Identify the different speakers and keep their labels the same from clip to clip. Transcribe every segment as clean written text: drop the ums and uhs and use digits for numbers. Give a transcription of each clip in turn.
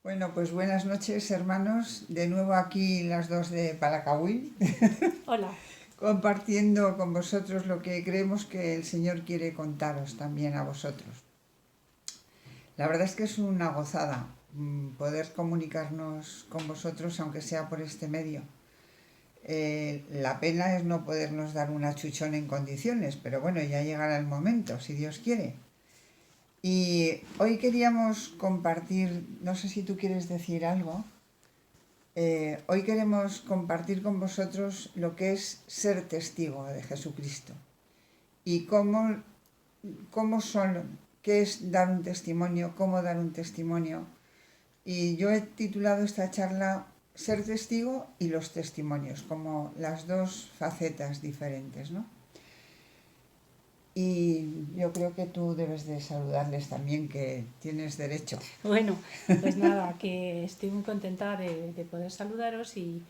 Speaker 1: Bueno, pues buenas noches, hermanos. De nuevo aquí las dos de Palacahuil,
Speaker 2: Hola.
Speaker 1: compartiendo con vosotros lo que creemos que el Señor quiere contaros también a vosotros. La verdad es que es una gozada poder comunicarnos con vosotros, aunque sea por este medio. La pena es no podernos dar un achuchón en condiciones, pero bueno, ya llegará el momento, si Dios quiere. Y hoy queríamos compartir, no sé si tú quieres decir algo. Hoy queremos compartir con vosotros lo que es ser testigo de Jesucristo y cómo son, qué es dar un testimonio, cómo dar un testimonio. Y yo he titulado esta charla Ser testigo y los testimonios, como las dos facetas diferentes, ¿no? Y yo creo que tú debes de saludarles también, que tienes derecho.
Speaker 2: Bueno, pues nada, que estoy muy contenta de poder saludaros y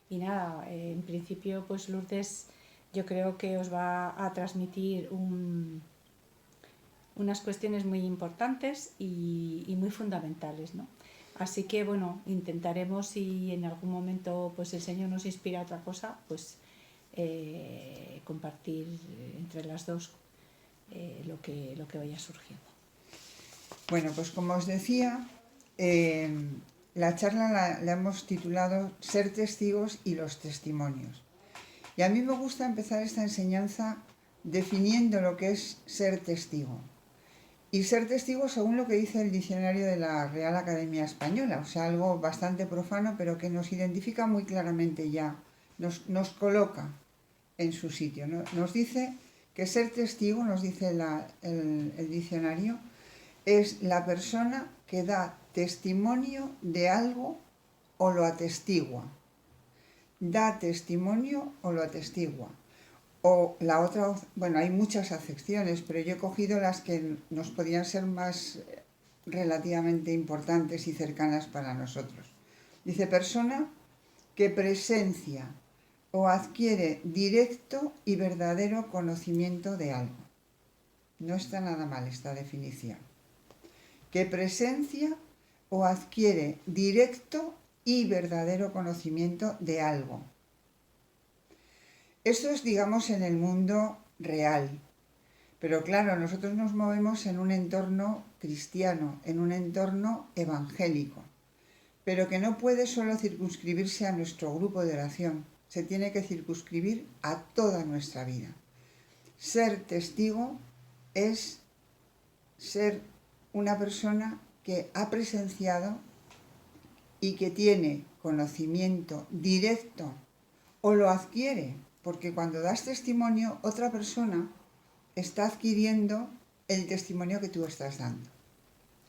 Speaker 2: nada, en principio pues Lourdes yo creo que os va a transmitir unas cuestiones muy importantes y muy fundamentales, ¿no? Así que bueno, intentaremos si en algún momento pues el Señor nos inspira a otra cosa, pues compartir entre las dos lo que vaya surgiendo.
Speaker 1: Bueno, pues como os decía, eh, la charla la hemos titulado Ser testigos y los testimonios. Y a mí me gusta empezar esta enseñanza definiendo lo que es ser testigo. Y ser testigo según lo que dice el diccionario de la Real Academia Española, o sea, algo bastante profano, pero que nos identifica muy claramente ya, nos coloca en su sitio, ¿no? Nos dice que ser testigo, nos dice el diccionario, es la persona que da testimonio de algo o lo atestigua. Da testimonio o lo atestigua. O la otra, bueno, hay muchas acepciones, pero yo he cogido las que nos podían ser más relativamente importantes y cercanas para nosotros. Dice persona que presencia o adquiere directo y verdadero conocimiento de algo. No está nada mal esta definición. Que presencia o adquiere directo y verdadero conocimiento de algo. Esto es, digamos, en el mundo real. Pero claro, nosotros nos movemos en un entorno cristiano, en un entorno evangélico, pero que no puede solo circunscribirse a nuestro grupo de oración, se tiene que circunscribir a toda nuestra vida. Ser testigo es ser una persona que ha presenciado y que tiene conocimiento directo o lo adquiere, porque cuando das testimonio, otra persona está adquiriendo el testimonio que tú estás dando.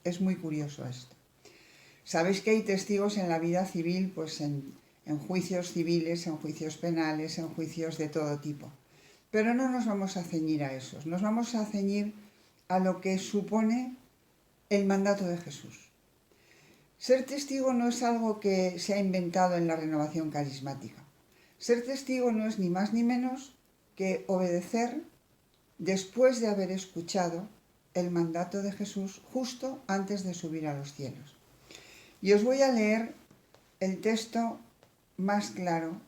Speaker 1: Es muy curioso esto. Sabéis que hay testigos en la vida civil, pues en juicios civiles, en juicios penales, en juicios de todo tipo. Pero no nos vamos a ceñir a esos, nos vamos a ceñir a lo que supone el mandato de Jesús. Ser testigo no es algo que se ha inventado en la renovación carismática. Ser testigo no es ni más ni menos que obedecer después de haber escuchado el mandato de Jesús justo antes de subir a los cielos. Y os voy a leer el texto más claro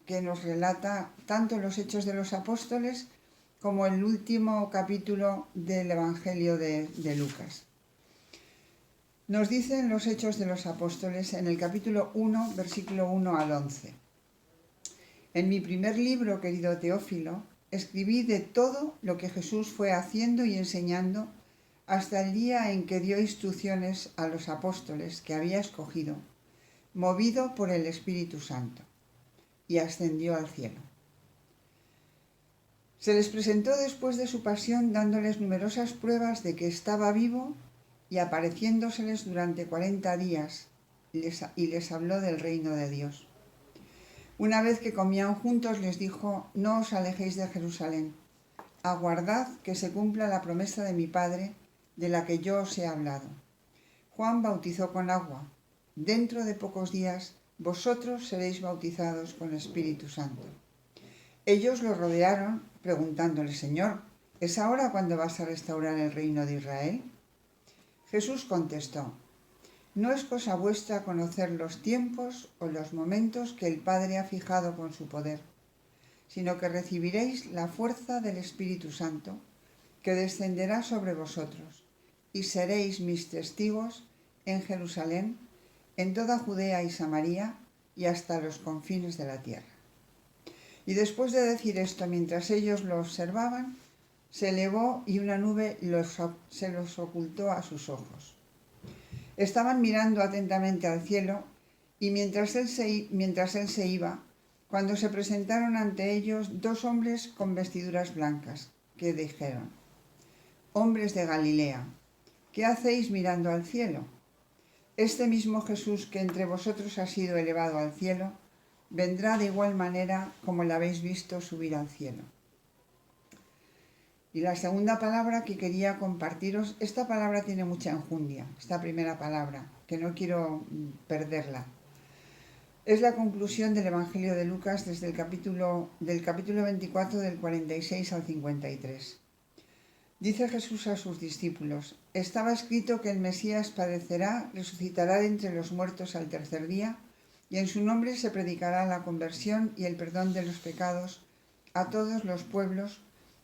Speaker 1: que nos relata tanto los Hechos de los Apóstoles como el último capítulo del Evangelio de Lucas. Nos dicen los Hechos de los Apóstoles en el capítulo 1, versículo 1 al 11. En mi primer libro, querido Teófilo, escribí de todo lo que Jesús fue haciendo y enseñando hasta el día en que dio instrucciones a los apóstoles que había escogido, movido por el Espíritu Santo, y ascendió al cielo. Se les presentó después de su pasión dándoles numerosas pruebas de que estaba vivo y apareciéndoseles durante 40 días y les habló del reino de Dios. Una vez que comían juntos les dijo, no os alejéis de Jerusalén, aguardad que se cumpla la promesa de mi Padre, de la que yo os he hablado. Juan bautizó con agua. Dentro de pocos días vosotros seréis bautizados con el Espíritu Santo. Ellos lo rodearon preguntándole, Señor, ¿es ahora cuando vas a restaurar el reino de Israel? Jesús contestó, No es cosa vuestra conocer los tiempos o los momentos que el Padre ha fijado con su poder, sino que recibiréis la fuerza del Espíritu Santo, que descenderá sobre vosotros, y seréis mis testigos en Jerusalén, en toda Judea y Samaria, y hasta los confines de la tierra. Y después de decir esto, mientras ellos lo observaban, se elevó y una nube se los ocultó a sus ojos. Estaban mirando atentamente al cielo, y mientras él se iba, cuando se presentaron ante ellos dos hombres con vestiduras blancas, que dijeron: «Hombres de Galilea, ¿qué hacéis mirando al cielo? Este mismo Jesús que entre vosotros ha sido elevado al cielo, vendrá de igual manera como le habéis visto subir al cielo». Y la segunda palabra que quería compartiros, esta palabra tiene mucha enjundia, esta primera palabra, que no quiero perderla. Es la conclusión del Evangelio de Lucas desde el capítulo 24 del 46 al 53. Dice Jesús a sus discípulos: «Estaba escrito que el Mesías padecerá, resucitará de entre los muertos al tercer día, y en su nombre se predicará la conversión y el perdón de los pecados a todos los pueblos,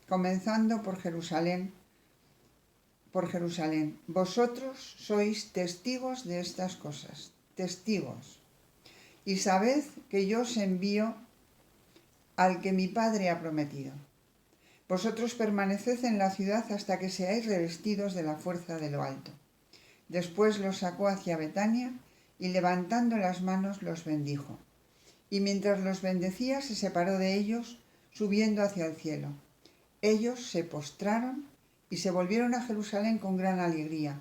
Speaker 1: comenzando por Jerusalén. Vosotros sois testigos de estas cosas, testigos. Y sabed que yo os envío al que mi Padre ha prometido. Vosotros permaneced en la ciudad hasta que seáis revestidos de la fuerza de lo alto». Después los sacó hacia Betania y levantando las manos los bendijo. Y mientras los bendecía se separó de ellos, subiendo hacia el cielo. Ellos se postraron y se volvieron a Jerusalén con gran alegría,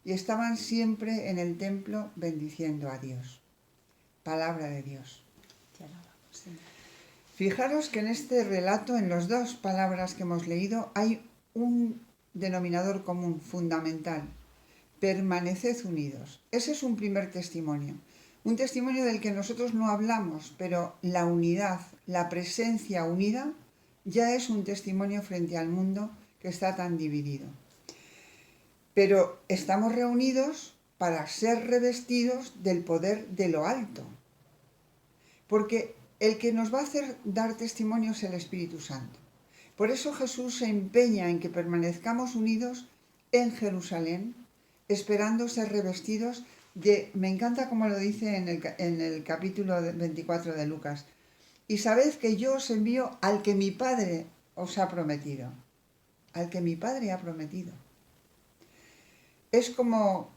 Speaker 1: y estaban siempre en el templo bendiciendo a Dios. Palabra de Dios. Fijaros que en este relato, en las dos palabras que hemos leído, hay un denominador común, fundamental: permaneced unidos. Ese es un primer testimonio. Un testimonio del que nosotros no hablamos, pero la unidad, la presencia unida, ya es un testimonio frente al mundo que está tan dividido. Pero estamos reunidos para ser revestidos del poder de lo alto. Porque el que nos va a hacer dar testimonio es el Espíritu Santo. Por eso Jesús se empeña en que permanezcamos unidos en Jerusalén, esperando ser revestidos de... Me encanta como lo dice en el capítulo 24 de Lucas: «Y sabed que yo os envío al que mi Padre os ha prometido». Al que mi Padre ha prometido. Es como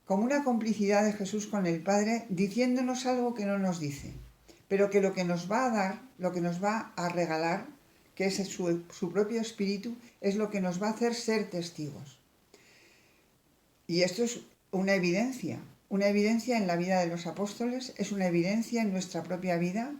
Speaker 1: una complicidad de Jesús con el Padre, diciéndonos algo que no nos dice, pero que lo que nos va a dar, lo que nos va a regalar, que es su propio Espíritu, es lo que nos va a hacer ser testigos. Y esto es una evidencia en la vida de los apóstoles, es una evidencia en nuestra propia vida.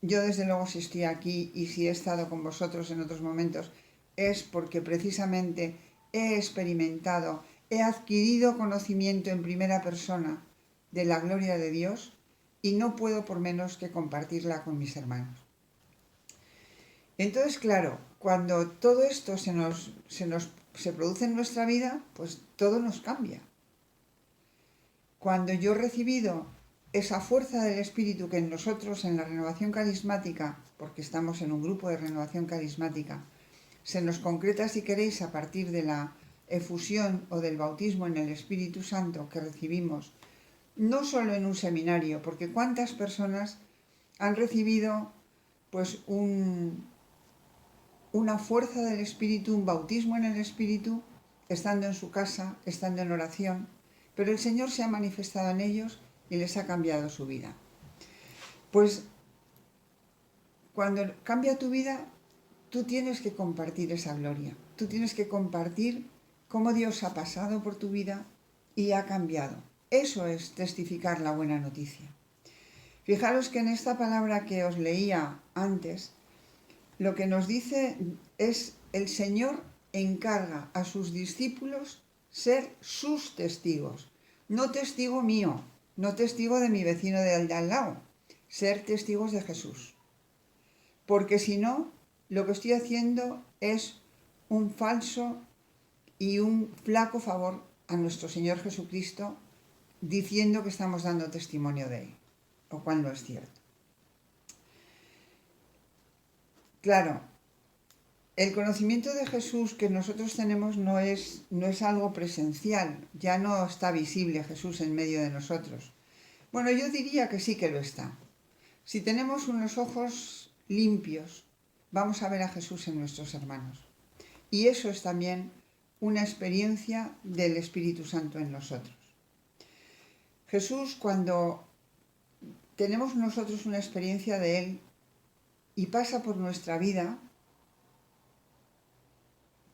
Speaker 1: Yo, desde luego, si estoy aquí y si he estado con vosotros en otros momentos, es porque precisamente he experimentado, he adquirido conocimiento en primera persona de la gloria de Dios, y no puedo por menos que compartirla con mis hermanos. Entonces, claro, cuando todo esto se produce en nuestra vida, pues todo nos cambia. Cuando yo he recibido esa fuerza del Espíritu que en nosotros, en la renovación carismática, porque estamos en un grupo de renovación carismática, se nos concreta, si queréis, a partir de la efusión o del bautismo en el Espíritu Santo que recibimos, no solo en un seminario, porque cuántas personas han recibido pues una fuerza del Espíritu, un bautismo en el Espíritu, estando en su casa, estando en oración, pero el Señor se ha manifestado en ellos y les ha cambiado su vida. Pues cuando cambia tu vida, tú tienes que compartir esa gloria, tú tienes que compartir cómo Dios ha pasado por tu vida y ha cambiado. Eso es testificar la buena noticia. Fijaros que en esta palabra que os leía antes, lo que nos dice es: el Señor encarga a sus discípulos ser sus testigos. No testigo mío, no testigo de mi vecino de al lado, ser testigos de Jesús. Porque si no, lo que estoy haciendo es un falso y un flaco favor a nuestro Señor Jesucristo diciendo que estamos dando testimonio de Él, o cual no es cierto. Claro, el conocimiento de Jesús que nosotros tenemos no es algo presencial, ya no está visible Jesús en medio de nosotros. Bueno, yo diría que sí que lo está. Si tenemos unos ojos limpios, vamos a ver a Jesús en nuestros hermanos. Y eso es también una experiencia del Espíritu Santo en nosotros. Jesús, cuando tenemos nosotros una experiencia de Él y pasa por nuestra vida,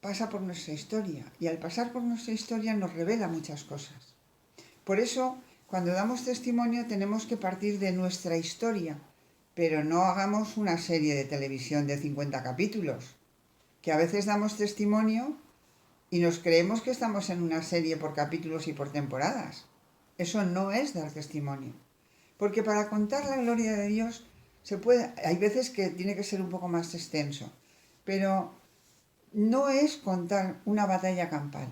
Speaker 1: pasa por nuestra historia. Y al pasar por nuestra historia nos revela muchas cosas. Por eso, cuando damos testimonio tenemos que partir de nuestra historia, pero no hagamos una serie de televisión de 50 capítulos, que a veces damos testimonio y nos creemos que estamos en una serie por capítulos y por temporadas. Eso no es dar testimonio. Porque para contar la gloria de Dios hay veces que tiene que ser un poco más extenso, pero no es contar una batalla campal.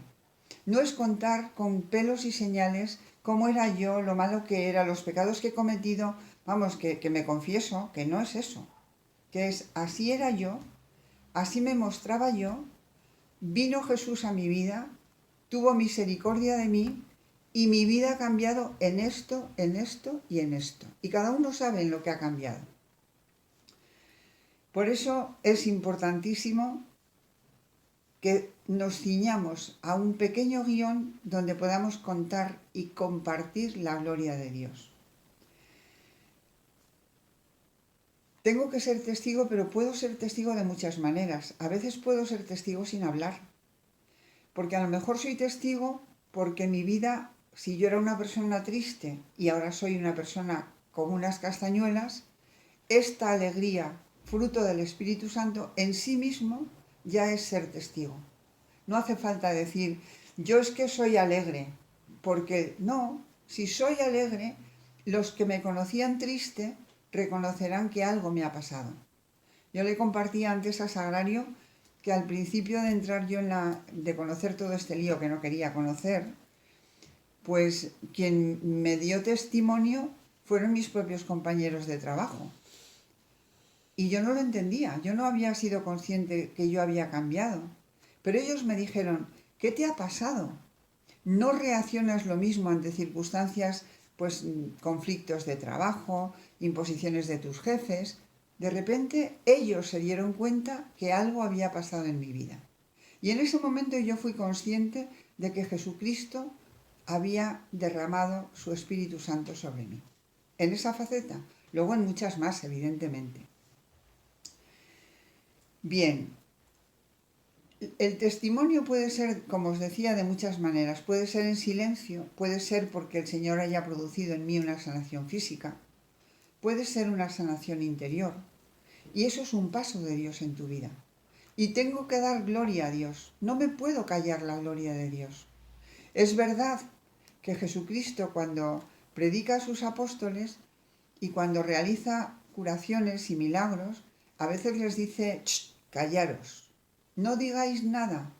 Speaker 1: No es contar con pelos y señales cómo era yo, lo malo que era, los pecados que he cometido. Vamos, que me confieso que no es eso. Que es así era yo, así me mostraba yo, vino Jesús a mi vida, tuvo misericordia de mí y mi vida ha cambiado en esto, en esto y en esto. Y cada uno sabe en lo que ha cambiado. Por eso es importantísimo que nos ciñamos a un pequeño guión donde podamos contar y compartir la gloria de Dios. Tengo que ser testigo, pero puedo ser testigo de muchas maneras. A veces puedo ser testigo sin hablar. Porque a lo mejor soy testigo porque mi vida, si yo era una persona triste y ahora soy una persona con unas castañuelas, esta alegría, fruto del Espíritu Santo, en sí mismo ya es ser testigo. No hace falta decir, yo es que soy alegre, porque no, si soy alegre, los que me conocían triste reconocerán que algo me ha pasado. Yo le compartía antes a Sagrario que al principio de entrar yo de conocer todo este lío que no quería conocer, pues quien me dio testimonio fueron mis propios compañeros de trabajo. Y yo no lo entendía, yo no había sido consciente que yo había cambiado. Pero ellos me dijeron, ¿qué te ha pasado? ¿No reaccionas lo mismo ante circunstancias, pues conflictos de trabajo, imposiciones de tus jefes? De repente ellos se dieron cuenta que algo había pasado en mi vida. Y en ese momento yo fui consciente de que Jesucristo había derramado su Espíritu Santo sobre mí. En esa faceta, luego en muchas más, evidentemente. Bien, el testimonio puede ser, como os decía, de muchas maneras. Puede ser en silencio, puede ser porque el Señor haya producido en mí una sanación física, puede ser una sanación interior. Y eso es un paso de Dios en tu vida. Y tengo que dar gloria a Dios. No me puedo callar la gloria de Dios. Es verdad que Jesucristo, cuando predica a sus apóstoles y cuando realiza curaciones y milagros, a veces les dice, callaros, no digáis nada,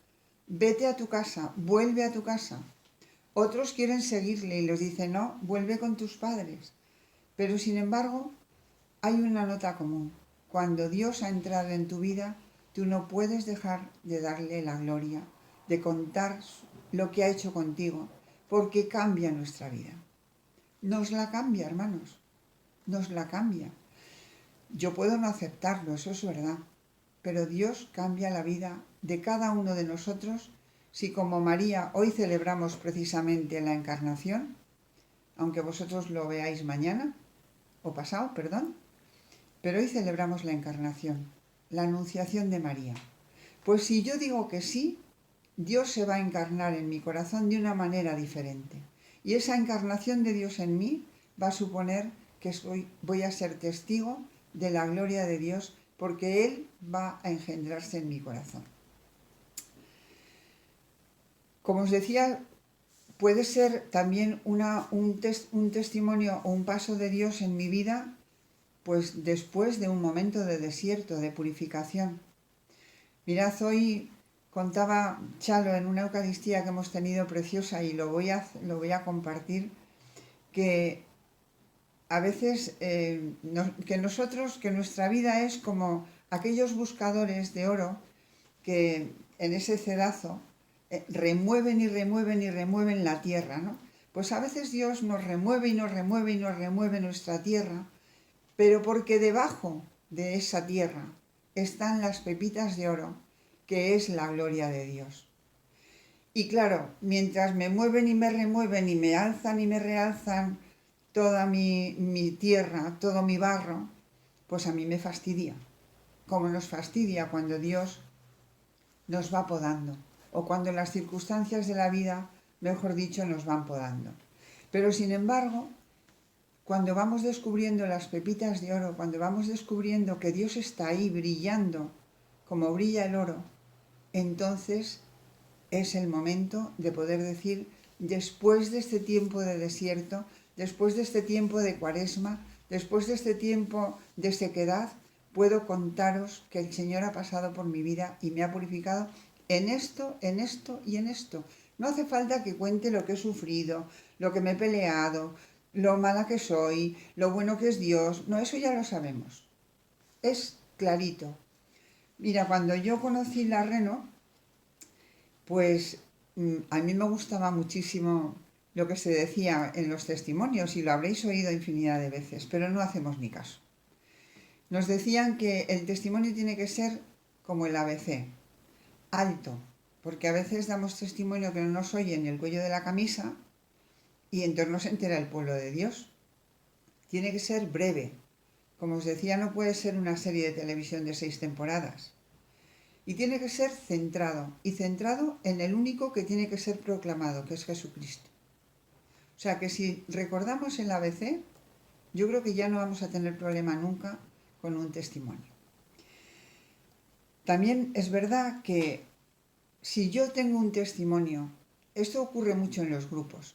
Speaker 1: vete a tu casa, vuelve a tu casa. Otros quieren seguirle y les dice, no, vuelve con tus padres. Pero sin embargo, hay una nota común. Cuando Dios ha entrado en tu vida, tú no puedes dejar de darle la gloria, de contar lo que ha hecho contigo, porque cambia nuestra vida. Nos la cambia, hermanos, nos la cambia. Yo puedo no aceptarlo, eso es verdad, pero Dios cambia la vida de cada uno de nosotros si, como María, hoy celebramos precisamente la Encarnación, aunque vosotros lo veáis mañana, o pasado, perdón, pero hoy celebramos la Encarnación, la Anunciación de María. Pues si yo digo que sí, Dios se va a encarnar en mi corazón de una manera diferente. Y esa encarnación de Dios en mí va a suponer que voy a ser testigo de la gloria de Dios, porque Él va a engendrarse en mi corazón. Como os decía, puede ser también un testimonio o un paso de Dios en mi vida, pues después de un momento de desierto, de purificación. Mirad, hoy contaba Chalo en una Eucaristía que hemos tenido preciosa y lo voy a compartir. que a veces que nuestra vida es como aquellos buscadores de oro que en ese cedazo remueven y remueven y remueven la tierra, ¿no? Pues a veces Dios nos remueve y nos remueve y nos remueve nuestra tierra, pero porque debajo de esa tierra están las pepitas de oro, que es la gloria de Dios. Y claro, mientras me mueven y me remueven y me alzan y me realzan toda mi tierra, todo mi barro, pues a mí me fastidia. Como nos fastidia cuando Dios nos va podando, o cuando las circunstancias de la vida, mejor dicho, nos van podando. Pero sin embargo, cuando vamos descubriendo las pepitas de oro, cuando vamos descubriendo que Dios está ahí brillando como brilla el oro, entonces es el momento de poder decir, después de este tiempo de desierto, después de este tiempo de cuaresma, después de este tiempo de sequedad, puedo contaros que el Señor ha pasado por mi vida y me ha purificado en esto, en esto y en esto. No hace falta que cuente lo que he sufrido, lo que me he peleado, lo mala que soy, lo bueno que es Dios. No, eso ya lo sabemos. Es clarito. Mira, cuando yo conocí la Reno, pues a mí me gustaba muchísimo lo que se decía en los testimonios y lo habréis oído infinidad de veces, pero no hacemos ni caso. Nos decían que el testimonio tiene que ser como el ABC, alto, porque a veces damos testimonio que no nos oye en el cuello de la camisa y entonces no se entera el pueblo de Dios. Tiene que ser breve. Como os decía, no puede ser una serie de televisión de 6 temporadas. Y tiene que ser centrado, y centrado en el único que tiene que ser proclamado, que es Jesucristo. O sea que si recordamos el ABC, yo creo que ya no vamos a tener problema nunca con un testimonio. También es verdad que si yo tengo un testimonio, esto ocurre mucho en los grupos.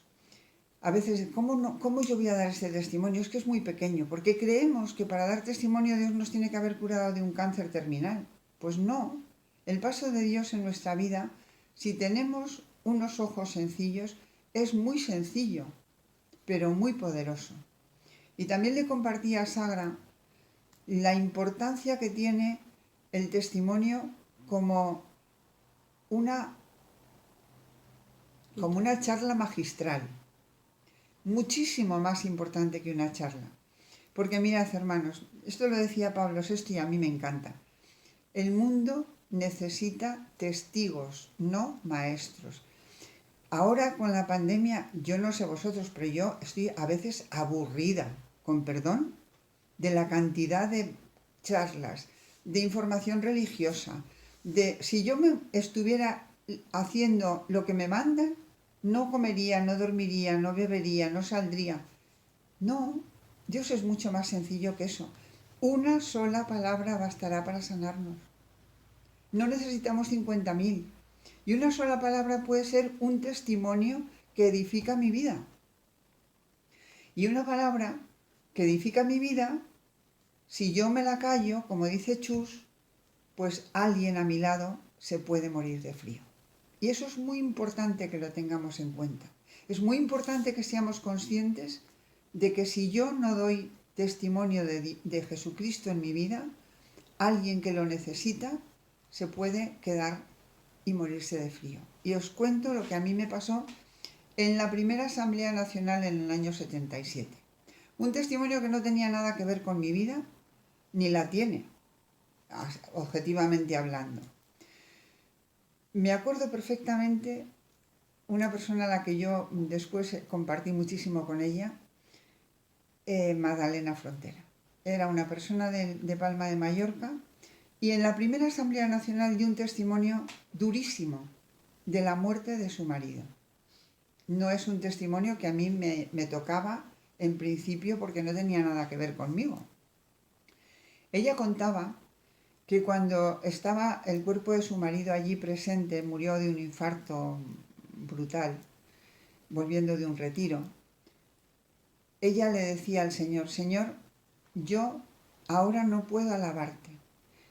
Speaker 1: A veces, ¿cómo yo voy a dar ese testimonio? Es que es muy pequeño, porque creemos que para dar testimonio Dios nos tiene que haber curado de un cáncer terminal. Pues no, el paso de Dios en nuestra vida, si tenemos unos ojos sencillos, es muy sencillo, pero muy poderoso. Y también le compartí a Sagra la importancia que tiene el testimonio como una charla magistral, muchísimo más importante que una charla. Porque mirad, hermanos, esto lo decía Pablo VI y a mí me encanta. El mundo necesita testigos, no maestros. Ahora con la pandemia, yo no sé vosotros, pero yo estoy a veces aburrida, con perdón, de la cantidad de charlas, de información religiosa, de si yo me estuviera haciendo lo que me mandan, no comería, no dormiría, no bebería, no saldría. No, Dios es mucho más sencillo que eso. Una sola palabra bastará para sanarnos. No necesitamos 50.000. Y una sola palabra puede ser un testimonio que edifica mi vida. Y una palabra que edifica mi vida, si yo me la callo, como dice Chus, pues alguien a mi lado se puede morir de frío. Y eso es muy importante que lo tengamos en cuenta. Es muy importante que seamos conscientes de que si yo no doy testimonio de Jesucristo en mi vida, alguien que lo necesita se puede quedar y morirse de frío. Y os cuento lo que a mí me pasó en la primera Asamblea Nacional en el año 77. Un testimonio que no tenía nada que ver con mi vida, ni la tiene, objetivamente hablando. Me acuerdo perfectamente una persona a la que yo después compartí muchísimo con ella, Magdalena Frontera. Era una persona de Palma de Mallorca y en la primera Asamblea Nacional dio un testimonio durísimo de la muerte de su marido. No es un testimonio que a mí me tocaba en principio porque no tenía nada que ver conmigo. Ella contaba que cuando estaba el cuerpo de su marido allí presente, murió de un infarto brutal, volviendo de un retiro, ella le decía al Señor, Señor, yo ahora no puedo alabarte,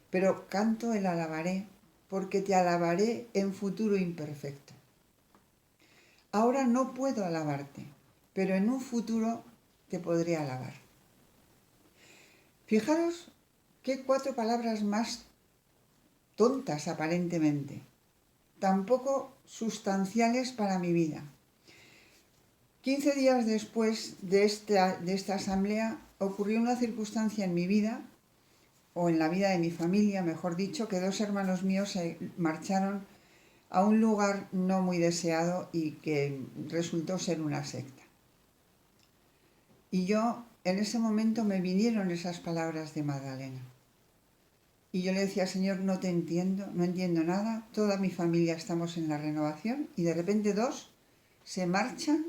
Speaker 1: pero canto el alabaré, porque te alabaré en futuro imperfecto. Ahora no puedo alabarte, pero en un futuro te podré alabar. Fijaros qué 4 palabras más tontas aparentemente, tan poco sustanciales para mi vida. 15 días después de esta asamblea ocurrió una circunstancia en mi vida, o en la vida de mi familia, mejor dicho, que 2 hermanos míos se marcharon a un lugar no muy deseado y que resultó ser una secta. Y yo, en ese momento me vinieron esas palabras de Magdalena. Y yo le decía, Señor, no te entiendo, no entiendo nada, toda mi familia estamos en la renovación y de repente 2 se marchan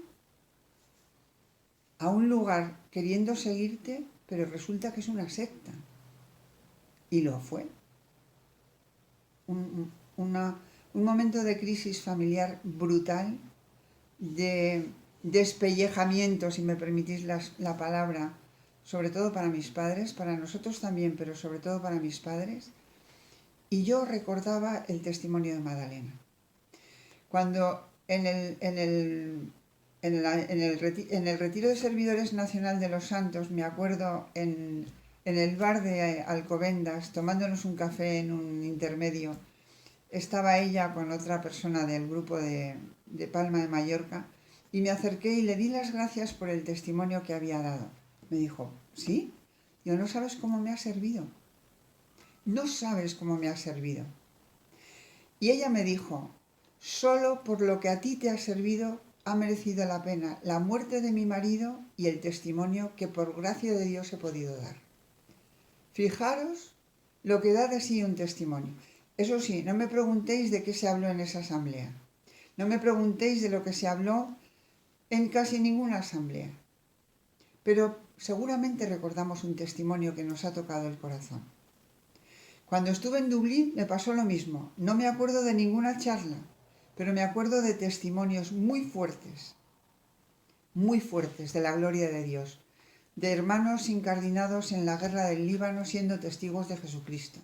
Speaker 1: a un lugar queriendo seguirte, pero resulta que es una secta. Y lo fue. Un momento de crisis familiar brutal, de despellejamiento, si me permitís la palabra, sobre todo para mis padres, para nosotros también, pero sobre todo para mis padres. Y yo recordaba el testimonio de Magdalena. Cuando en el retiro de servidores nacional de los santos, me acuerdo en el bar de Alcobendas, tomándonos un café en un intermedio, estaba ella con otra persona del grupo de Palma de Mallorca y me acerqué y le di las gracias por el testimonio que había dado. Me dijo, ¿sí? Yo, no sabes cómo me ha servido. No sabes cómo me ha servido. Y ella me dijo, solo por lo que a ti te ha servido ha merecido la pena la muerte de mi marido y el testimonio que por gracia de Dios he podido dar. Fijaros lo que da de sí un testimonio. Eso sí, no me preguntéis de qué se habló en esa asamblea. No me preguntéis de lo que se habló en casi ninguna asamblea. Pero seguramente recordamos un testimonio que nos ha tocado el corazón. Cuando estuve en Dublín me pasó lo mismo. No me acuerdo de ninguna charla, pero me acuerdo de testimonios muy fuertes de la gloria de Dios, de hermanos incardinados en la guerra del Líbano siendo testigos de Jesucristo,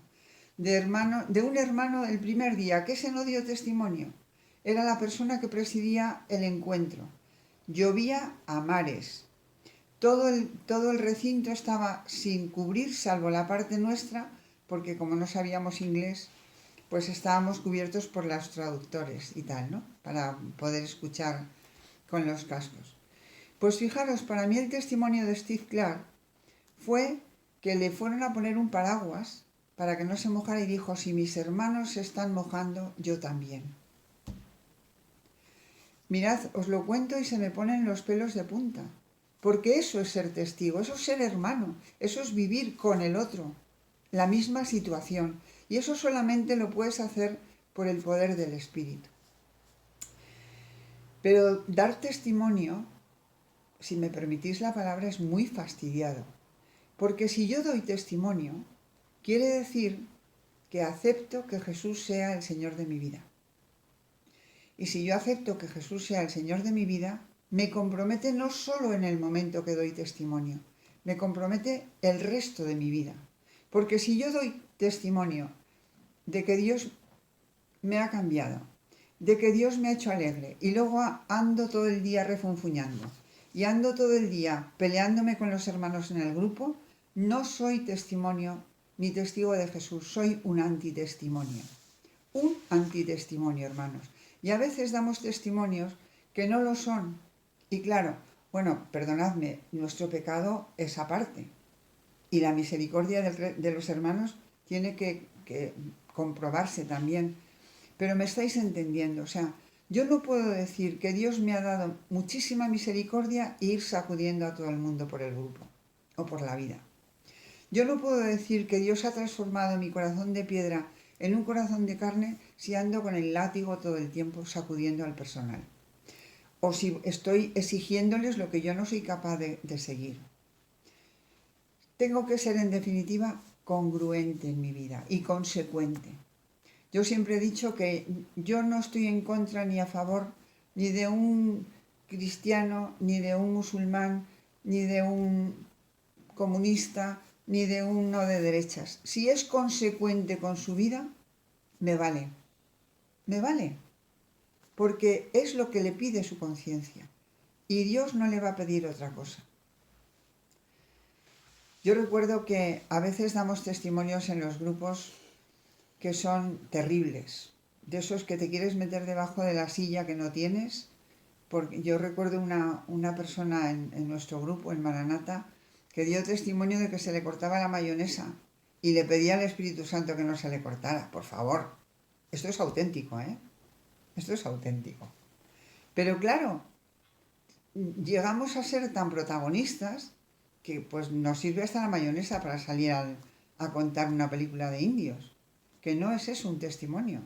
Speaker 1: de un hermano el primer día que ese no dio testimonio, era la persona que presidía el encuentro. Llovía a mares, todo el recinto estaba sin cubrir salvo la parte nuestra, porque como no sabíamos inglés, pues estábamos cubiertos por los traductores y tal, ¿no? Para poder escuchar con los cascos. Pues fijaros, para mí el testimonio de Steve Clark fue que le fueron a poner un paraguas para que no se mojara y dijo, si mis hermanos se están mojando, yo también. Mirad, os lo cuento y se me ponen los pelos de punta, porque eso es ser testigo, eso es ser hermano, eso es vivir con el otro la misma situación, y eso solamente lo puedes hacer por el poder del Espíritu. Pero dar testimonio, si me permitís la palabra, es muy fastidiado, porque si yo doy testimonio, quiere decir que acepto que Jesús sea el Señor de mi vida. Y si yo acepto que Jesús sea el Señor de mi vida, me compromete no solo en el momento que doy testimonio, me compromete el resto de mi vida. Porque si yo doy testimonio de que Dios me ha cambiado, de que Dios me ha hecho alegre, y luego ando todo el día refunfuñando, y ando todo el día peleándome con los hermanos en el grupo, no soy testimonio ni testigo de Jesús, soy un antitestimonio. Un antitestimonio, hermanos. Y a veces damos testimonios que no lo son. Y claro, bueno, perdonadme, nuestro pecado es aparte. Y la misericordia de los hermanos tiene que comprobarse también. Pero me estáis entendiendo, o sea, yo no puedo decir que Dios me ha dado muchísima misericordia e ir sacudiendo a todo el mundo por el grupo o por la vida. Yo no puedo decir que Dios ha transformado mi corazón de piedra en un corazón de carne si ando con el látigo todo el tiempo sacudiendo al personal. O si estoy exigiéndoles lo que yo no soy capaz de seguir. Tengo que ser, en definitiva, congruente en mi vida y consecuente. Yo siempre he dicho que yo no estoy en contra ni a favor ni de un cristiano, ni de un musulmán, ni de un comunista, ni de uno de derechas. Si es consecuente con su vida, me vale. Me vale. Porque es lo que le pide su conciencia. y Dios no le va a pedir otra cosa. Yo recuerdo que a veces damos testimonios en los grupos que son terribles, de esos que te quieres meter debajo de la silla que no tienes. Porque yo recuerdo una persona en nuestro grupo, en Maranata, que dio testimonio de que se le cortaba la mayonesa y le pedía al Espíritu Santo que no se le cortara. Por favor, esto es auténtico, ¿eh? Esto es auténtico. Pero claro, llegamos a ser tan protagonistas que pues nos sirve hasta la mayonesa para salir a contar una película de indios. Que no es eso un testimonio.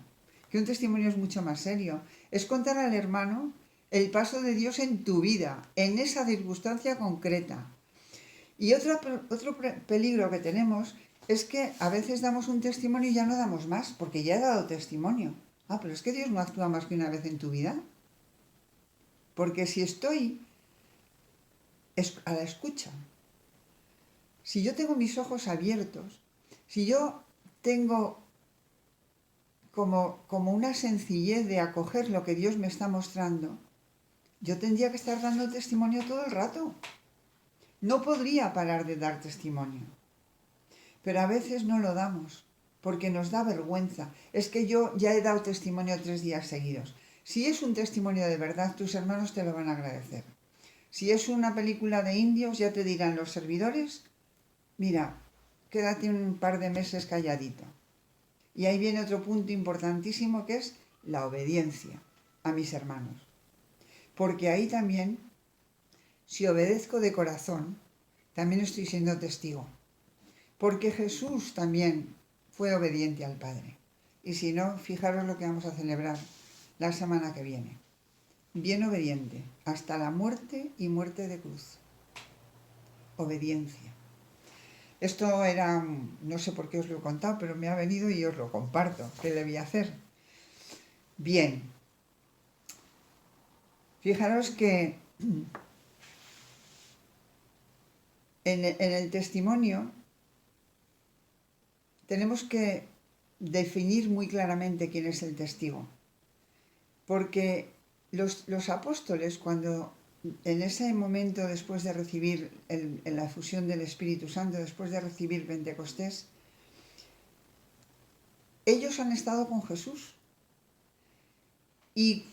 Speaker 1: Que un testimonio es mucho más serio. Es contar al hermano el paso de Dios en tu vida, en esa circunstancia concreta. Y otro peligro que tenemos es que a veces damos un testimonio y ya no damos más, porque ya he dado testimonio. Ah, pero es que Dios no actúa más que una vez en tu vida. Porque si estoy a la escucha, si yo tengo mis ojos abiertos, si yo tengo como una sencillez de acoger lo que Dios me está mostrando, yo tendría que estar dando testimonio todo el rato. No podría parar de dar testimonio. Pero a veces no lo damos, porque nos da vergüenza. Es que yo ya he dado testimonio 3 días seguidos. Si es un testimonio de verdad, tus hermanos te lo van a agradecer. Si es una película de indios, ya te dirán los servidores, mira, quédate un par de meses calladito. Y ahí viene otro punto importantísimo que es la obediencia a mis hermanos. Porque ahí también, si obedezco de corazón, también estoy siendo testigo. Porque Jesús también fue obediente al Padre. Y si no, fijaros lo que vamos a celebrar la semana que viene. Bien obediente, hasta la muerte y muerte de cruz. Obediencia. Esto era, no sé por qué os lo he contado, pero me ha venido y os lo comparto. ¿Qué le voy a hacer? Bien. Fijaros que en el testimonio tenemos que definir muy claramente quién es el testigo. Porque los apóstoles, cuando en ese momento después de recibir la efusión del Espíritu Santo, después de recibir Pentecostés, ellos han estado con Jesús. Y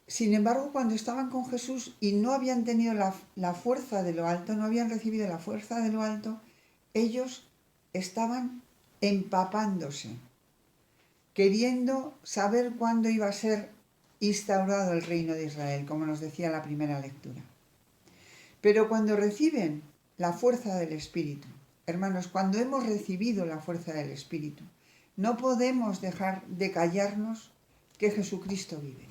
Speaker 1: sin embargo, cuando estaban con Jesús y no habían tenido la fuerza de lo alto, no habían recibido la fuerza de lo alto, ellos estaban empapándose, queriendo saber cuándo iba a ser instaurado el reino de Israel, como nos decía la primera lectura. Pero cuando reciben la fuerza del Espíritu, hermanos, cuando hemos recibido la fuerza del Espíritu, no podemos dejar de callarnos que Jesucristo vive.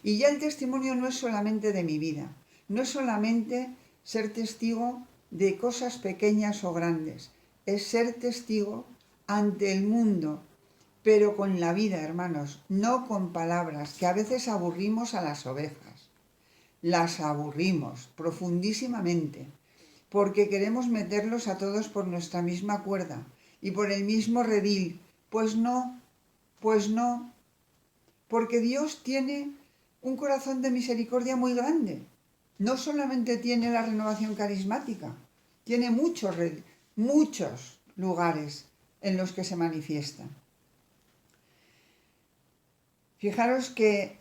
Speaker 1: Y ya el testimonio no es solamente de mi vida, no es solamente ser testigo de cosas pequeñas o grandes, es ser testigo ante el mundo, pero con la vida, hermanos, no con palabras, que a veces aburrimos a las ovejas. Las aburrimos profundísimamente, porque queremos meterlos a todos por nuestra misma cuerda y por el mismo redil. Pues no, porque Dios tiene un corazón de misericordia muy grande. No solamente tiene la renovación carismática, tiene muchos lugares en los que se manifiesta. Fijaros que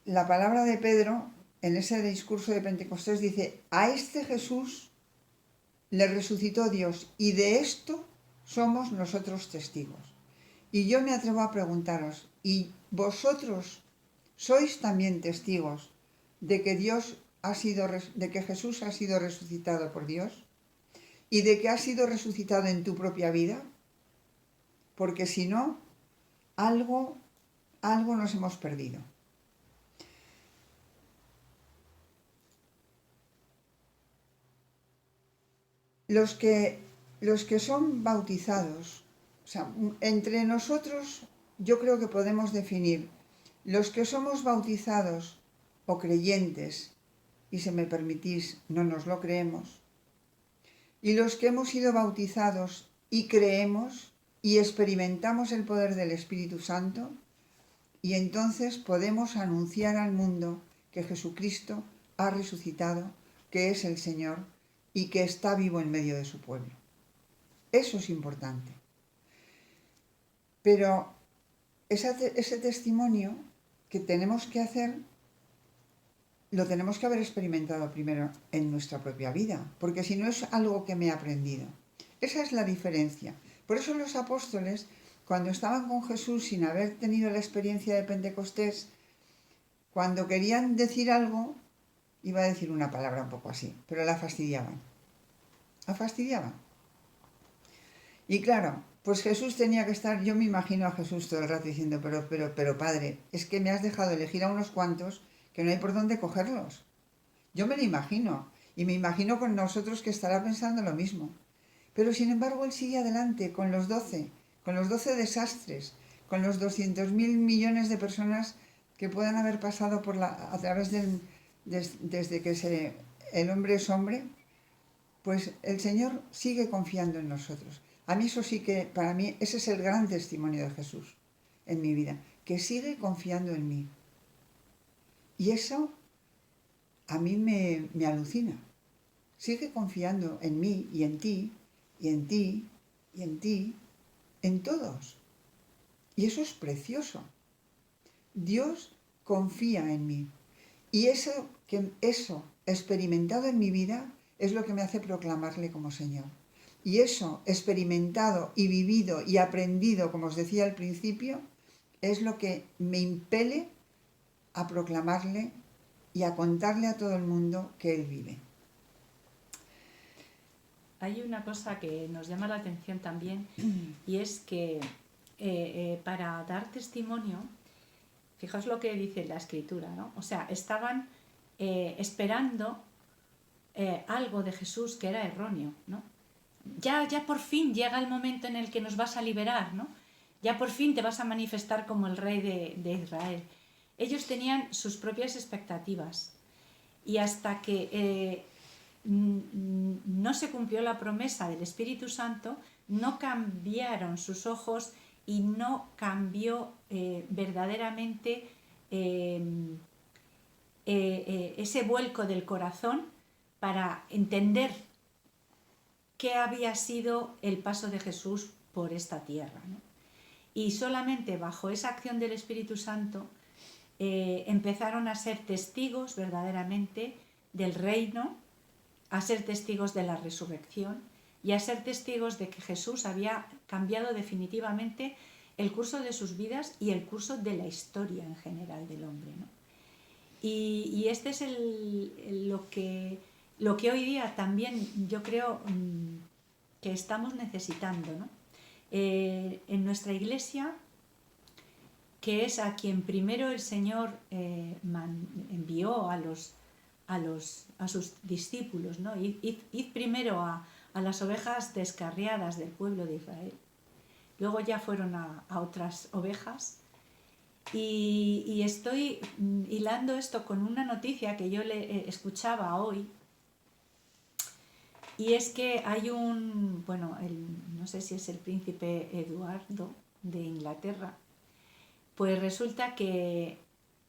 Speaker 1: la palabra de Pedro, en ese discurso de Pentecostés, dice, a este Jesús le resucitó Dios y de esto somos nosotros testigos. Y yo me atrevo a preguntaros, ¿y vosotros sois también testigos de que de que Jesús ha sido resucitado por Dios? ¿Y de que ha sido resucitado en tu propia vida? Porque si no, algo nos hemos perdido. Los que son bautizados, o sea, entre nosotros yo creo que podemos definir los que somos bautizados o creyentes, y si me permitís, no nos lo creemos, y los que hemos sido bautizados y creemos y experimentamos el poder del Espíritu Santo, y entonces podemos anunciar al mundo que Jesucristo ha resucitado, que es el Señor y que está vivo en medio de su pueblo. Eso es importante. Pero ese testimonio que tenemos que hacer, lo tenemos que haber experimentado primero en nuestra propia vida, porque si no es algo que me he aprendido. Esa es la diferencia. Por eso los apóstoles, cuando estaban con Jesús sin haber tenido la experiencia de Pentecostés, cuando querían decir algo, iba a decir una palabra un poco así, pero la fastidiaban. La fastidiaban. Y claro, pues Jesús tenía que estar, yo me imagino a Jesús todo el rato diciendo, pero Padre, es que me has dejado elegir a unos cuantos que no hay por dónde cogerlos. Yo me lo imagino, y me imagino con nosotros que estará pensando lo mismo. Pero sin embargo él sigue adelante con los 12 desastres, con los 200.000 millones de personas que puedan haber pasado a través desde que el hombre es hombre, pues el Señor sigue confiando en nosotros. A mí eso sí que, para mí, ese es el gran testimonio de Jesús en mi vida, que sigue confiando en mí. Y eso a mí me alucina. Sigue confiando en mí y en ti, y en ti, y en ti, en todos. Y eso es precioso. Dios confía en mí. Y eso experimentado en mi vida es lo que me hace proclamarle como Señor. Y eso experimentado y vivido y aprendido, como os decía al principio, es lo que me impele a proclamarle y a contarle a todo el mundo que Él vive.
Speaker 2: Hay una cosa que nos llama la atención también y es que para dar testimonio, fijaos lo que dice la escritura, ¿no? O sea, estaban esperando algo de Jesús que era erróneo, ¿no? Ya por fin llega el momento en el que nos vas a liberar, ¿no? Ya por fin te vas a manifestar como el rey de Israel. Ellos tenían sus propias expectativas y hasta que no se cumplió la promesa del Espíritu Santo, no cambiaron sus ojos y no cambió verdaderamente ese vuelco del corazón para entender qué había sido el paso de Jesús por esta tierra, ¿no? Y solamente bajo esa acción del Espíritu Santo empezaron a ser testigos verdaderamente del reino, a ser testigos de la resurrección y a ser testigos de que Jesús había cambiado definitivamente el curso de sus vidas y el curso de la historia en general del hombre, ¿no? Y este es lo que hoy día también yo creo que estamos necesitando, ¿no? En nuestra iglesia, que es a quien primero el Señor envió a sus discípulos, ¿no? Id primero a las ovejas descarriadas del pueblo de Israel. Luego ya fueron a otras ovejas. Y estoy hilando esto con una noticia que yo le escuchaba hoy. Y es que hay no sé si es el príncipe Eduardo de Inglaterra, pues resulta que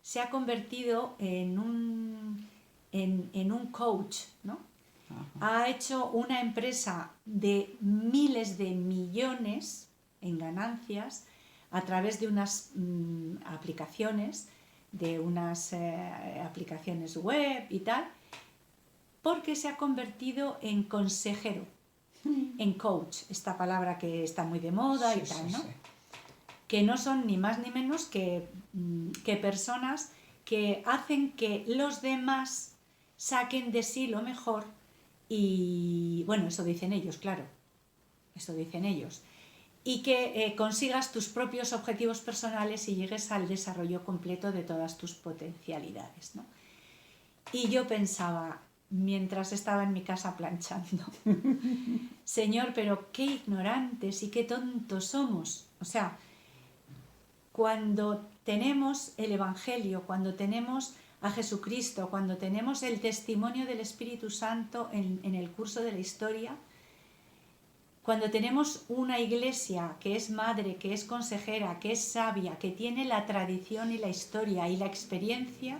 Speaker 2: se ha convertido en un coach, ¿no? Ajá. Ha hecho una empresa de miles de millones en ganancias a través de unas aplicaciones, aplicaciones web y tal, porque se ha convertido en consejero, en coach, esta palabra que está muy de moda y tal, ¿no? Sí. Que no son ni más ni menos que personas que hacen que los demás saquen de sí lo mejor y, bueno, eso dicen ellos, claro, eso dicen ellos, y que consigas tus propios objetivos personales y llegues al desarrollo completo de todas tus potencialidades, ¿no? Y yo pensaba, mientras estaba en mi casa planchando, Señor, pero qué ignorantes y qué tontos somos. O sea, cuando tenemos el Evangelio, cuando tenemos a Jesucristo, cuando tenemos el testimonio del Espíritu Santo en el curso de la historia, cuando tenemos una iglesia que es madre, que es consejera, que es sabia, que tiene la tradición y la historia y la experiencia,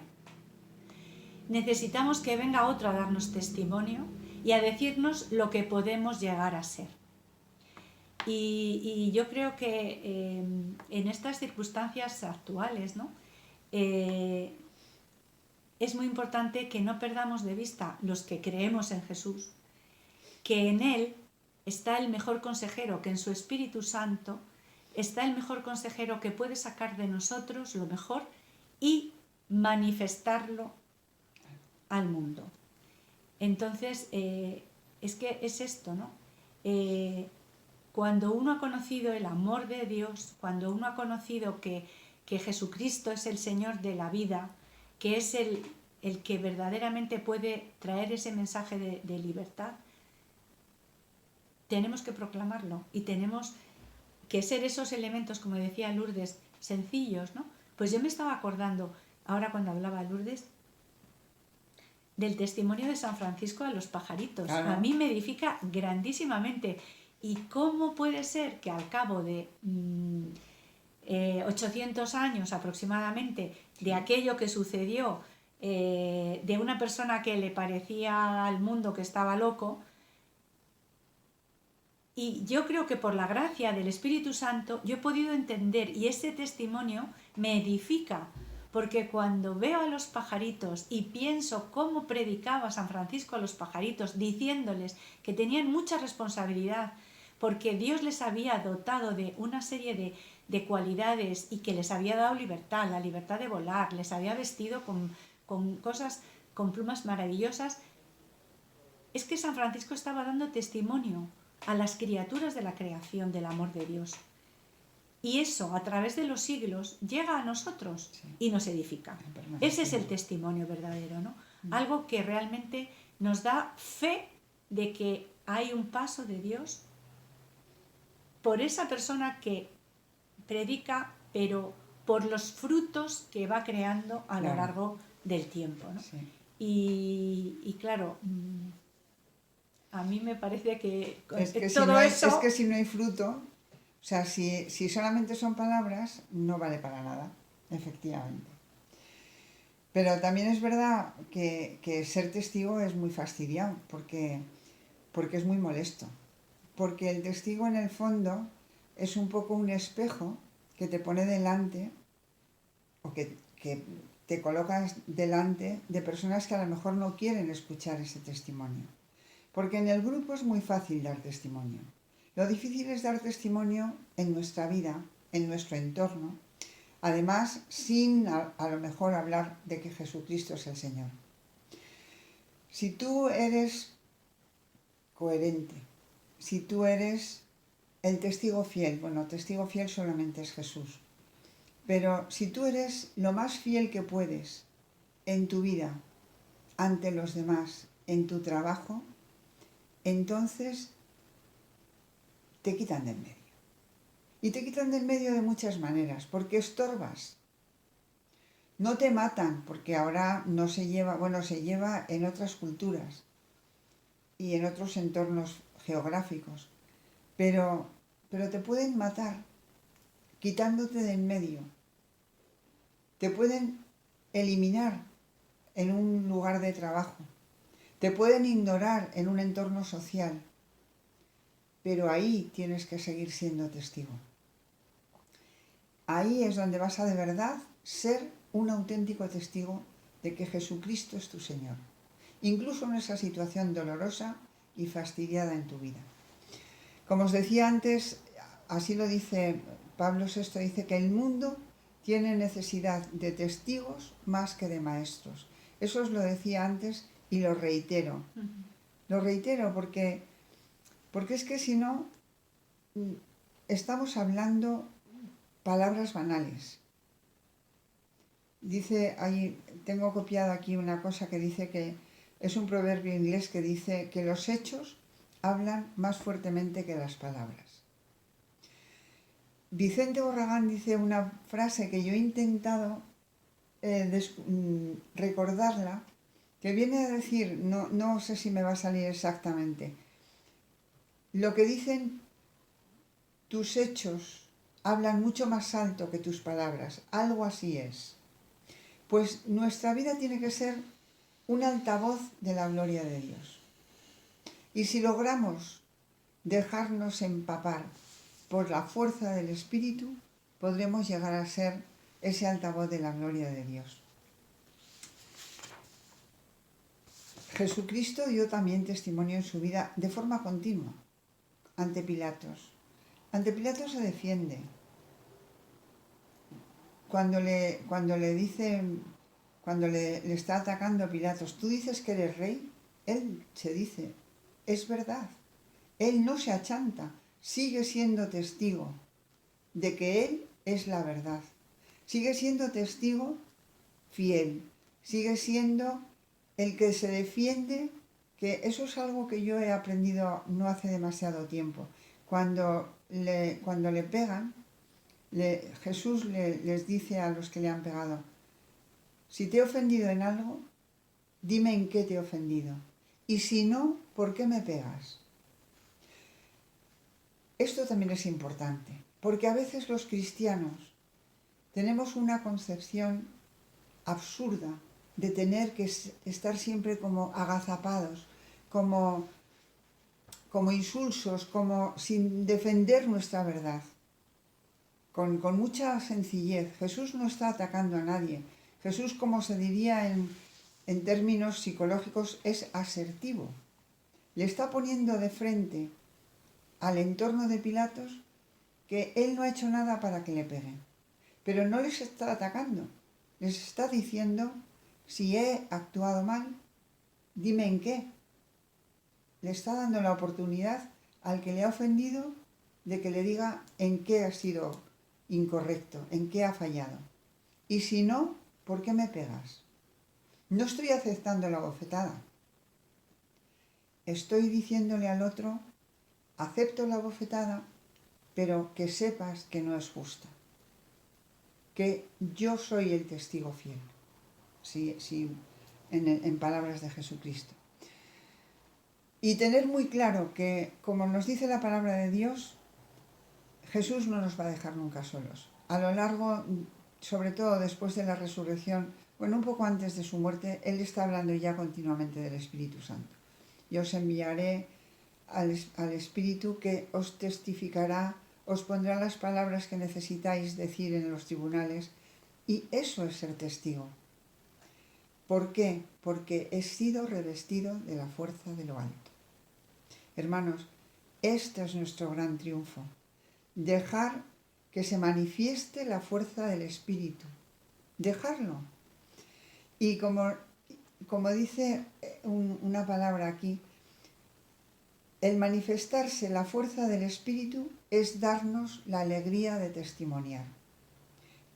Speaker 2: necesitamos que venga otro a darnos testimonio y a decirnos lo que podemos llegar a ser. Y yo creo que en estas circunstancias actuales, ¿no? Es muy importante que no perdamos de vista, los que creemos en Jesús, que en Él está el mejor consejero, que en su Espíritu Santo está el mejor consejero que puede sacar de nosotros lo mejor y manifestarlo al mundo. Entonces, es que es esto, ¿no? Cuando uno ha conocido el amor de Dios, cuando uno ha conocido que Jesucristo es el Señor de la vida, que es el que verdaderamente puede traer ese mensaje de libertad, tenemos que proclamarlo y tenemos que ser esos elementos, como decía Lourdes, sencillos, ¿no? Pues yo me estaba acordando, ahora cuando hablaba Lourdes, del testimonio de San Francisco a los pajaritos.
Speaker 1: Claro.
Speaker 2: A mí me edifica grandísimamente. ¿Y cómo puede ser que al cabo de 800 años aproximadamente de aquello que sucedió, de una persona que le parecía al mundo que estaba loco, y yo creo que por la gracia del Espíritu Santo yo he podido entender, y ese testimonio me edifica, porque cuando veo a los pajaritos y pienso cómo predicaba San Francisco a los pajaritos, diciéndoles que tenían mucha responsabilidad, porque Dios les había dotado de una serie de cualidades y que les había dado libertad, la libertad de volar, les había vestido con cosas, con plumas maravillosas, es que San Francisco estaba dando testimonio a las criaturas de la creación del amor de Dios. Y eso, a través de los siglos, llega a nosotros y nos edifica. Ese es el testimonio verdadero, ¿no? Algo que realmente nos da fe de que hay un paso de Dios por esa persona que predica, pero por los frutos que va creando a lo largo del tiempo, ¿no?
Speaker 1: Sí.
Speaker 2: Y claro, a mí me parece que
Speaker 1: es que
Speaker 2: todo
Speaker 1: si no hay,
Speaker 2: eso...
Speaker 1: Es que si no hay fruto, o sea, si solamente son palabras, no vale para nada, efectivamente. Pero también es verdad que ser testigo es muy fastidiado, porque es muy molesto. Porque el testigo en el fondo es un poco un espejo que te pone delante, o que te colocas delante de personas que a lo mejor no quieren escuchar ese testimonio. Porque en el grupo es muy fácil dar testimonio. Lo difícil es dar testimonio en nuestra vida, en nuestro entorno, además sin a lo mejor hablar de que Jesucristo es el Señor. Si tú eres coherente, si tú eres el testigo fiel, bueno, testigo fiel solamente es Jesús, pero si tú eres lo más fiel que puedes en tu vida, ante los demás, en tu trabajo, entonces te quitan del medio. Y te quitan del medio de muchas maneras, porque estorbas. No te matan, porque ahora no se lleva, bueno, se lleva en otras culturas y en otros entornos geográficos, pero te pueden matar quitándote del medio. Te pueden eliminar en un lugar de trabajo. Te pueden ignorar en un entorno social. Pero ahí tienes que seguir siendo testigo. Ahí es donde vas a de verdad ser un auténtico testigo de que Jesucristo es tu Señor. Incluso en esa situación dolorosa y fastidiada en tu vida. Como os decía antes, así lo dice Pablo VI, dice que el mundo tiene necesidad de testigos más que de maestros. Eso os lo decía antes y lo reitero. Lo reitero porque es que si no, estamos hablando palabras banales. Dice, ahí tengo copiado aquí una cosa que dice que es un proverbio inglés que dice que los hechos hablan más fuertemente que las palabras. Vicente Borragán dice una frase que yo he intentado recordarla, que viene a decir, no sé si me va a salir exactamente, lo que dicen tus hechos hablan mucho más alto que tus palabras, algo así es. Pues nuestra vida tiene que ser un altavoz de la gloria de Dios. Y si logramos dejarnos empapar por la fuerza del Espíritu, podremos llegar a ser ese altavoz de la gloria de Dios. Jesucristo dio también testimonio en su vida de forma continua ante Pilatos. Ante Pilatos se defiende. Cuando le está atacando a Pilatos, ¿tú dices que eres rey? Él se dice, es verdad. Él no se achanta, sigue siendo testigo de que Él es la verdad. Sigue siendo testigo fiel, sigue siendo el que se defiende, que eso es algo que yo he aprendido no hace demasiado tiempo. Cuando le pegan, Jesús les dice a los que le han pegado, si te he ofendido en algo, dime en qué te he ofendido. Y si no, ¿por qué me pegas? Esto también es importante, porque a veces los cristianos tenemos una concepción absurda de tener que estar siempre como agazapados, como insulsos, como sin defender nuestra verdad. Con mucha sencillez. Jesús no está atacando a nadie. Jesús, como se diría en términos psicológicos, es asertivo. Le está poniendo de frente al entorno de Pilatos que él no ha hecho nada para que le peguen. Pero no les está atacando. Les está diciendo, si he actuado mal, dime en qué. Le está dando la oportunidad al que le ha ofendido de que le diga en qué ha sido incorrecto, en qué ha fallado. Y si no, ¿por qué me pegas? No estoy aceptando la bofetada. Estoy diciéndole al otro, acepto la bofetada, pero que sepas que no es justa. Que yo soy el testigo fiel. Sí, en palabras de Jesucristo. Y tener muy claro que, como nos dice la palabra de Dios, Jesús no nos va a dejar nunca solos. A lo largo, sobre todo después de la resurrección, un poco antes de su muerte, Él está hablando ya continuamente del Espíritu Santo. Y os enviaré al Espíritu que os testificará, os pondrá las palabras que necesitáis decir en los tribunales. Y eso es ser testigo. ¿Por qué? Porque he sido revestido de la fuerza de lo alto. Hermanos, este es nuestro gran triunfo. Dejar que se manifieste la fuerza del Espíritu. Dejarlo. Y como dice una palabra aquí, el manifestarse la fuerza del Espíritu es darnos la alegría de testimoniar.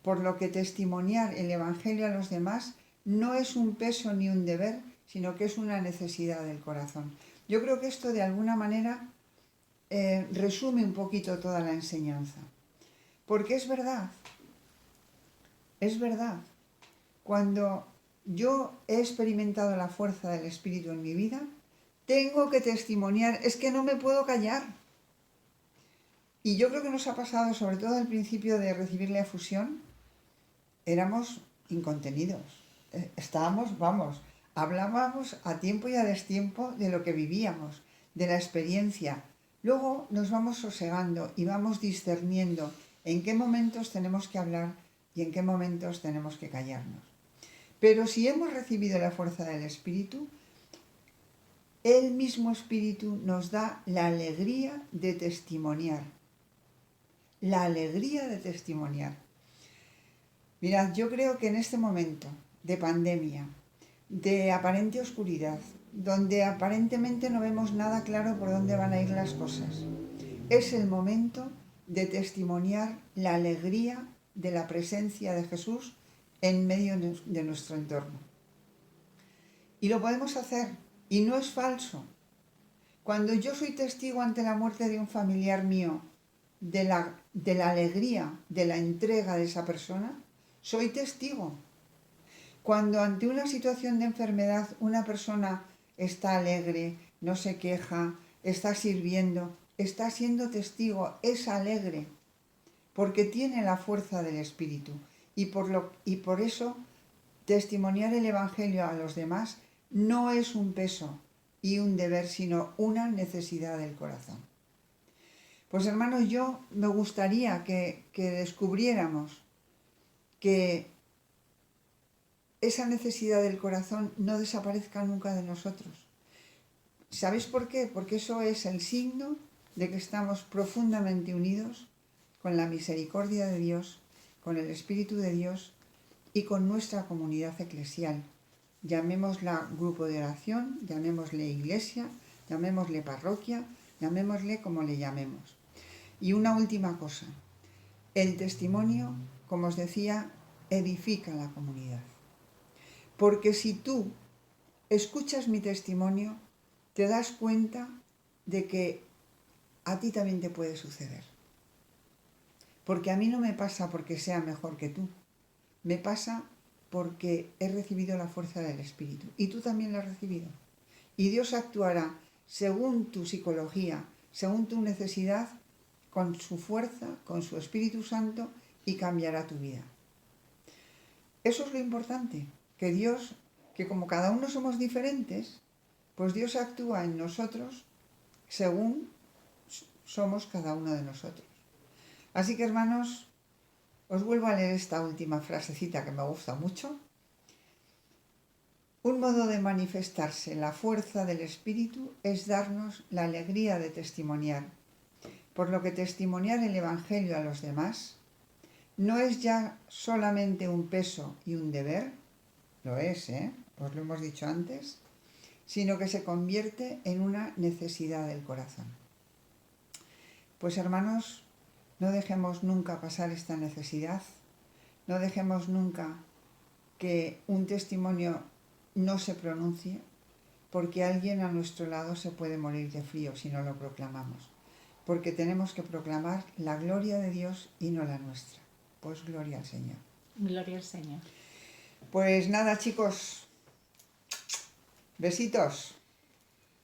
Speaker 1: Por lo que testimoniar el Evangelio a los demás no es un peso ni un deber, sino que es una necesidad del corazón. Yo creo que esto de alguna manera resume un poquito toda la enseñanza. Porque es verdad. Cuando yo he experimentado la fuerza del Espíritu en mi vida, tengo que testimoniar, es que no me puedo callar. Y yo creo que nos ha pasado, sobre todo al principio de recibir la efusión, éramos incontenidos. Hablábamos a tiempo y a destiempo de lo que vivíamos, de la experiencia. Luego nos vamos sosegando y vamos discerniendo en qué momentos tenemos que hablar y en qué momentos tenemos que callarnos. Pero si hemos recibido la fuerza del Espíritu, el mismo Espíritu nos da la alegría de testimoniar. La alegría de testimoniar. Mirad, yo creo que en este momento de pandemia, de aparente oscuridad, donde aparentemente no vemos nada claro por dónde van a ir las cosas, es el momento de testimoniar la alegría de la presencia de Jesús en medio de nuestro entorno. Y lo podemos hacer, y no es falso. Cuando yo soy testigo ante la muerte de un familiar mío de la alegría, de la entrega de esa persona, soy testigo. Cuando ante una situación de enfermedad una persona está alegre, no se queja, está sirviendo, está siendo testigo, es alegre, porque tiene la fuerza del Espíritu. Y por eso testimoniar el Evangelio a los demás no es un peso y un deber, sino una necesidad del corazón. Pues hermanos, yo me gustaría que descubriéramos que esa necesidad del corazón no desaparezca nunca de nosotros. ¿Sabéis por qué? Porque eso es el signo de que estamos profundamente unidos con la misericordia de Dios, con el Espíritu de Dios y con nuestra comunidad eclesial. Llamémosla grupo de oración, llamémosle iglesia, llamémosle parroquia, llamémosle como le llamemos. Y una última cosa, el testimonio, como os decía, edifica la comunidad. Porque si tú escuchas mi testimonio, te das cuenta de que a ti también te puede suceder. Porque a mí no me pasa porque sea mejor que tú, me pasa porque he recibido la fuerza del Espíritu y tú también la has recibido. Y Dios actuará según tu psicología, según tu necesidad, con su fuerza, con su Espíritu Santo y cambiará tu vida. Eso es lo importante, que Dios, que como cada uno somos diferentes, pues Dios actúa en nosotros según somos cada uno de nosotros. Así que hermanos, os vuelvo a leer esta última frasecita que me gusta mucho. Un modo de manifestarse la fuerza del Espíritu es darnos la alegría de testimoniar, por lo que testimoniar el Evangelio a los demás no es ya solamente un peso y un deber, lo es, os lo hemos dicho antes, sino que se convierte en una necesidad del corazón. Pues hermanos, no dejemos nunca pasar esta necesidad, no dejemos nunca que un testimonio no se pronuncie, porque alguien a nuestro lado se puede morir de frío si no lo proclamamos, porque tenemos que proclamar la gloria de Dios y no la nuestra. Pues gloria al Señor.
Speaker 2: Gloria al Señor.
Speaker 1: Pues nada, chicos, besitos.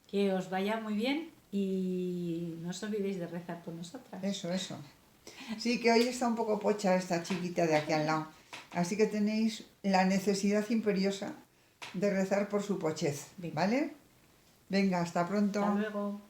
Speaker 2: Que os vaya muy bien y no os olvidéis de rezar por nosotras.
Speaker 1: Eso. Sí, que hoy está un poco pocha esta chiquita de aquí al lado. Así que tenéis la necesidad imperiosa de rezar por su pochez, ¿vale? Venga, hasta pronto.
Speaker 2: Hasta luego.